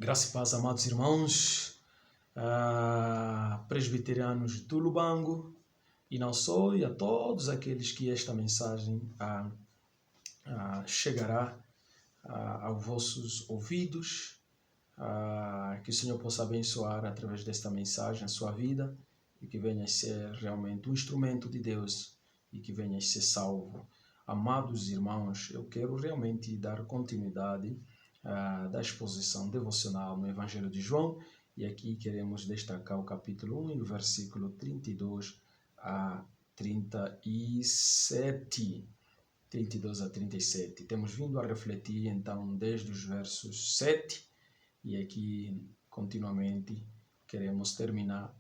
Graça e paz, amados irmãos, presbiterianos do Lubango, e não só, e a todos aqueles que esta mensagem chegará aos vossos ouvidos, que o Senhor possa abençoar através desta mensagem a sua vida e que venha a ser realmente um instrumento de Deus e que venha a ser salvo. Amados irmãos, eu quero realmente dar continuidade da exposição devocional no Evangelho de João, e aqui queremos destacar o capítulo 1 e o versículo 32 a 37. 32 a 37. Temos vindo a refletir então desde os versos 7 e aqui continuamente queremos terminar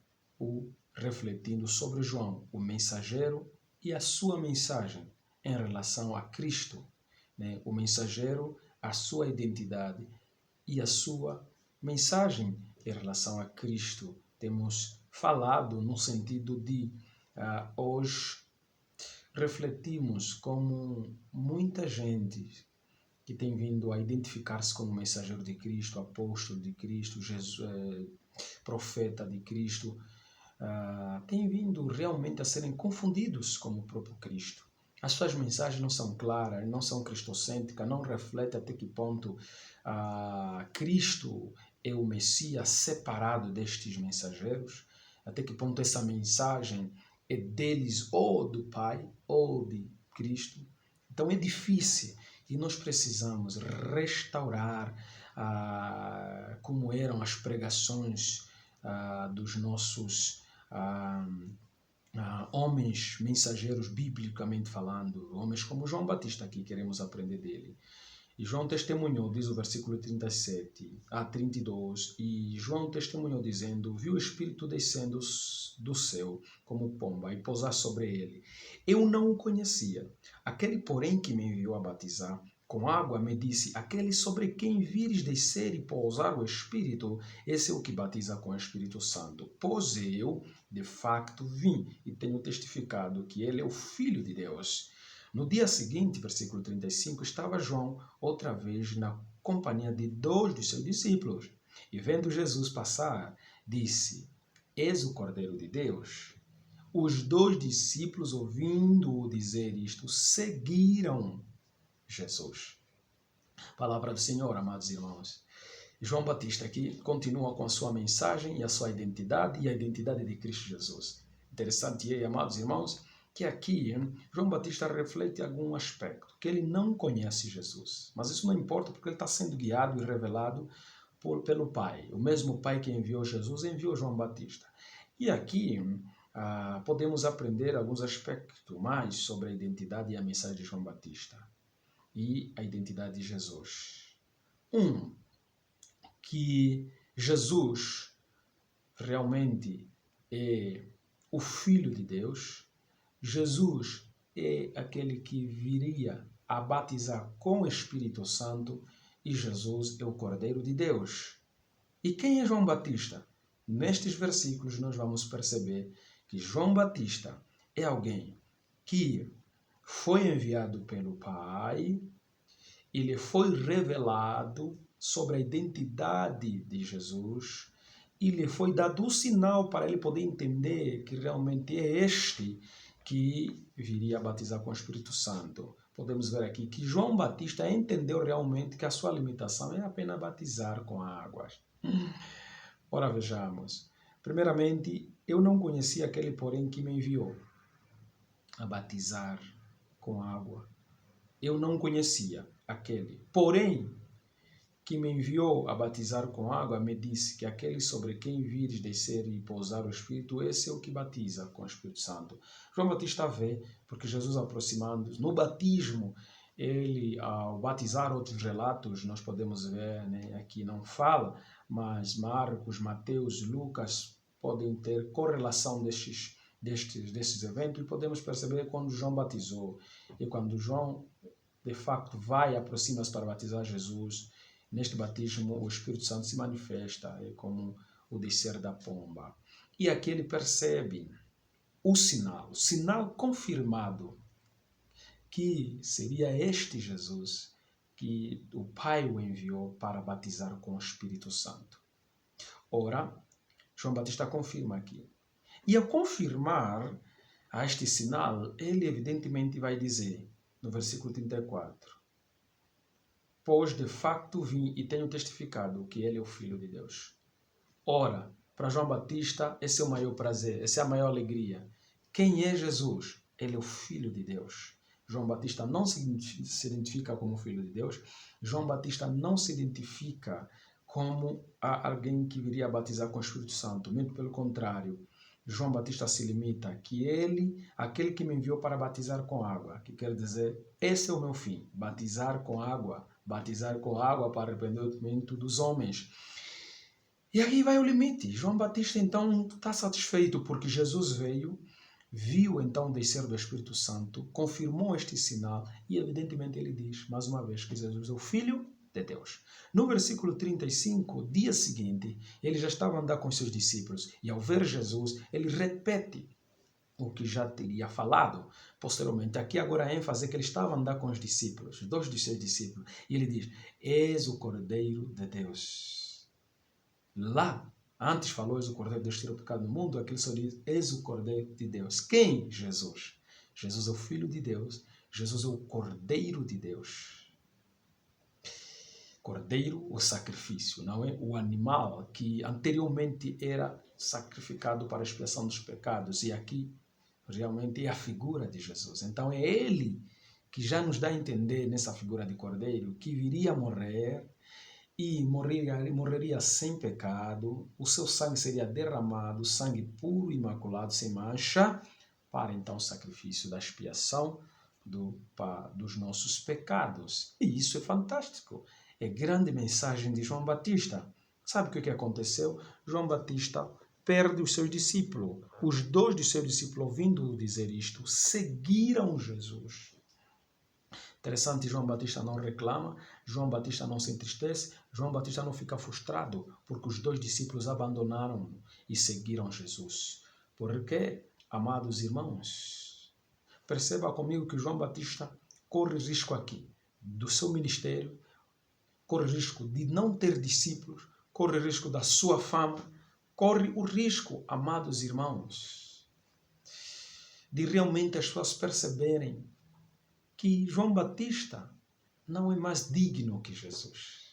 refletindo sobre João, o mensageiro e a sua mensagem em relação a Cristo, né? O mensageiro, a sua identidade e a sua mensagem em relação a Cristo. Temos falado no sentido de hoje refletimos como muita gente que tem vindo a identificar-se como mensageiro de Cristo, apóstolo de Cristo, profeta de Cristo, tem vindo realmente a serem confundidos com o próprio Cristo. As suas mensagens não são claras, não são cristocêntricas, não refletem até que ponto Cristo é o Messias separado destes mensageiros, até que ponto essa mensagem é deles ou do Pai ou de Cristo. Então é difícil e nós precisamos restaurar como eram as pregações dos nossos homens mensageiros, biblicamente falando, homens como João Batista, aqui queremos aprender dele. E João testemunhou, diz o versículo 37 a 32, e João testemunhou dizendo: viu o Espírito descendo do céu como pomba e pousar sobre ele. Eu não o conhecia. Aquele, porém, que me enviou a batizar com água, me disse: aquele sobre quem vires descer e pousar o Espírito, esse é o que batiza com o Espírito Santo. Pois eu, de facto, vim e tenho testificado que ele é o Filho de Deus. No dia seguinte, versículo 35, estava João outra vez na companhia de 2 dos seus discípulos. E vendo Jesus passar, disse: És o Cordeiro de Deus? Os 2 discípulos, ouvindo-o dizer isto, seguiram Jesus. Palavra do Senhor, amados irmãos. João Batista aqui continua com a sua mensagem e a sua identidade e a identidade de Cristo Jesus. Interessante é, amados irmãos, que aqui João Batista reflete algum aspecto, que ele não conhece Jesus. Mas isso não importa porque ele está sendo guiado e revelado pelo Pai. O mesmo Pai que enviou Jesus enviou João Batista. E aqui podemos aprender alguns aspectos mais sobre a identidade e a mensagem de João Batista e a identidade de Jesus. Que Jesus realmente é o Filho de Deus. Jesus é aquele que viria a batizar com o Espírito Santo e Jesus é o Cordeiro de Deus. E quem é João Batista? Nestes versículos nós vamos perceber que João Batista é alguém que foi enviado pelo Pai, ele foi revelado sobre a identidade de Jesus e lhe foi dado um sinal para ele poder entender que realmente é este que viria a batizar com o Espírito Santo. Podemos ver aqui que João Batista entendeu realmente que a sua limitação é apenas batizar com águas. Ora, vejamos. Primeiramente, eu não conhecia aquele, porém, que me enviou a batizar com água. Eu não conhecia aquele. Porém, que me enviou a batizar com água, me disse que aquele sobre quem vires descer e pousar o Espírito, esse é o que batiza com o Espírito Santo. João Batista vê, porque Jesus aproximando-se, no batismo, ele, ao batizar outros relatos, nós podemos ver, né, aqui não fala, mas Marcos, Mateus, Lucas podem ter correlação desses eventos e podemos perceber quando João batizou. E quando João, de facto, aproxima-se para batizar Jesus, neste batismo, o Espírito Santo se manifesta como o descer da pomba. E aqui ele percebe o sinal confirmado, que seria este Jesus que o Pai o enviou para batizar com o Espírito Santo. Ora, João Batista confirma aqui. E ao confirmar a este sinal, ele evidentemente vai dizer, no versículo 34, pois de facto vim e tenho testificado que ele é o Filho de Deus. Ora, para João Batista, esse é o maior prazer, essa é a maior alegria. Quem é Jesus? Ele é o Filho de Deus. João Batista não se identifica como Filho de Deus. João Batista não se identifica como alguém que viria a batizar com o Espírito Santo. Muito pelo contrário. João Batista se limita que ele, aquele que me enviou para batizar com água, que quer dizer, esse é o meu fim, batizar com água para arrependimento dos homens. E aí vai o limite. João Batista então está satisfeito porque Jesus veio, viu então o descer do Espírito Santo, confirmou este sinal e evidentemente ele diz, mais uma vez, que Jesus é o Filho de Deus. No versículo 35, dia seguinte, ele já estava a andar com seus discípulos e ao ver Jesus, ele repete o que já teria falado posteriormente. Aqui agora a ênfase é que ele estava a andar com os discípulos, 2 dos seus discípulos, e ele diz, és o Cordeiro de Deus. Lá, antes falou, és o Cordeiro de Deus, tira o pecado do mundo, aqui ele só diz, és o Cordeiro de Deus. Quem? Jesus. Jesus é o Filho de Deus, Jesus é o Cordeiro de Deus. Cordeiro, o sacrifício, não é? O animal que anteriormente era sacrificado para a expiação dos pecados. E aqui, realmente, é a figura de Jesus. Então, é ele que já nos dá a entender, nessa figura de Cordeiro, que viria a morrer e morreria sem pecado. O seu sangue seria derramado, sangue puro, imaculado, sem mancha, para, então, o sacrifício da expiação dos nossos pecados. E isso é fantástico. É grande mensagem de João Batista. Sabe o que aconteceu? João Batista perde os seus discípulos. Os 2 de seus discípulos, ouvindo dizer isto, seguiram Jesus. Interessante, João Batista não reclama, João Batista não se entristece, João Batista não fica frustrado, porque os 2 discípulos abandonaram e seguiram Jesus. Porque, amados irmãos, perceba comigo que João Batista corre risco aqui do seu ministério, corre risco de não ter discípulos, corre risco da sua fama, corre o risco, amados irmãos, de realmente as pessoas perceberem que João Batista não é mais digno que Jesus.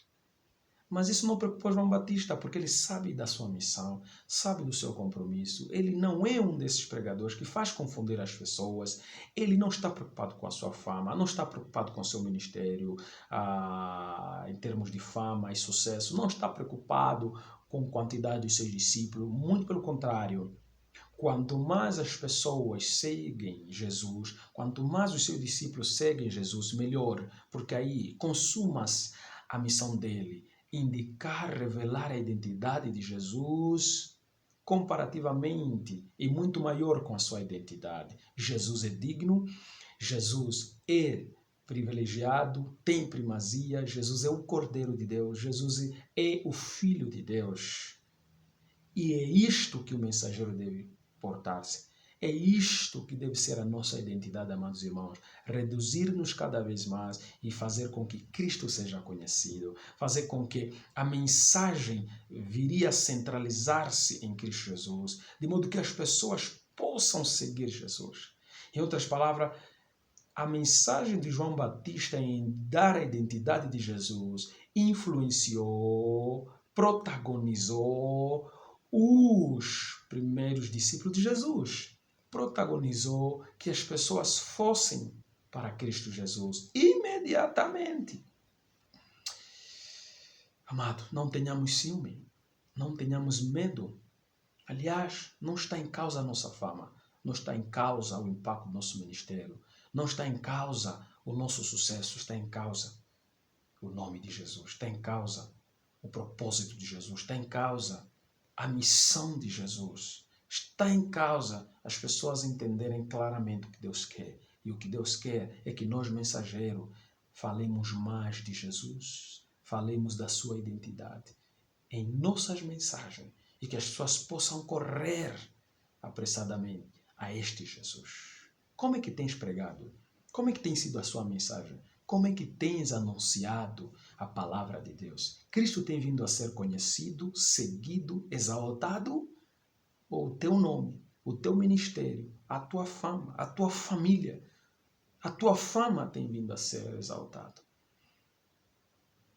Mas isso não preocupou João Batista, porque ele sabe da sua missão, sabe do seu compromisso. Ele não é um desses pregadores que faz confundir as pessoas. Ele não está preocupado com a sua fama, não está preocupado com o seu ministério em termos de fama e sucesso. Não está preocupado com a quantidade dos seus discípulos. Muito pelo contrário. Quanto mais as pessoas seguem Jesus, quanto mais os seus discípulos seguem Jesus, melhor. Porque aí consuma-se a missão dele. Indicar, revelar a identidade de Jesus comparativamente e muito maior com a sua identidade. Jesus é digno, Jesus é privilegiado, tem primazia, Jesus é o Cordeiro de Deus, Jesus é o Filho de Deus. E é isto que o mensageiro deve portar-se. É isto que deve ser a nossa identidade, amados irmãos. Reduzir-nos cada vez mais e fazer com que Cristo seja conhecido. Fazer com que a mensagem viria a centralizar-se em Cristo Jesus. De modo que as pessoas possam seguir Jesus. Em outras palavras, a mensagem de João Batista em dar a identidade de Jesus influenciou, protagonizou os primeiros discípulos de Jesus. Protagonizou que as pessoas fossem para Cristo Jesus imediatamente. Amado, não tenhamos ciúme, não tenhamos medo. Aliás, não está em causa a nossa fama, não está em causa o impacto do nosso ministério, não está em causa o nosso sucesso, está em causa o nome de Jesus, está em causa o propósito de Jesus, está em causa a missão de Jesus. Está em causa as pessoas entenderem claramente o que Deus quer. E o que Deus quer é que nós, mensageiros, falemos mais de Jesus, falemos da sua identidade em nossas mensagens e que as pessoas possam correr apressadamente a este Jesus. Como é que tens pregado? Como é que tem sido a sua mensagem? Como é que tens anunciado a palavra de Deus? Cristo tem vindo a ser conhecido, seguido, exaltado? Ou o teu nome, o teu ministério, a tua fama, a tua família, a tua fama tem vindo a ser exaltado?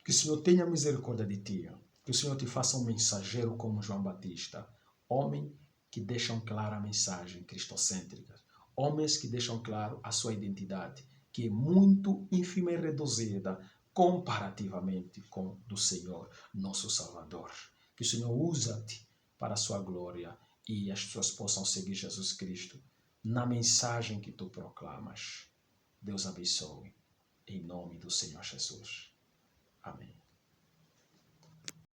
Que o Senhor tenha misericórdia de ti. Que o Senhor te faça um mensageiro como João Batista. Homem que deixam clara a mensagem cristocêntrica. Homens que deixam claro a sua identidade, que é muito ínfima e reduzida comparativamente com do Senhor, nosso Salvador. Que o Senhor usa-te para a sua glória e as pessoas possam seguir Jesus Cristo na mensagem que tu proclamas. Deus abençoe. Em nome do Senhor Jesus. Amém.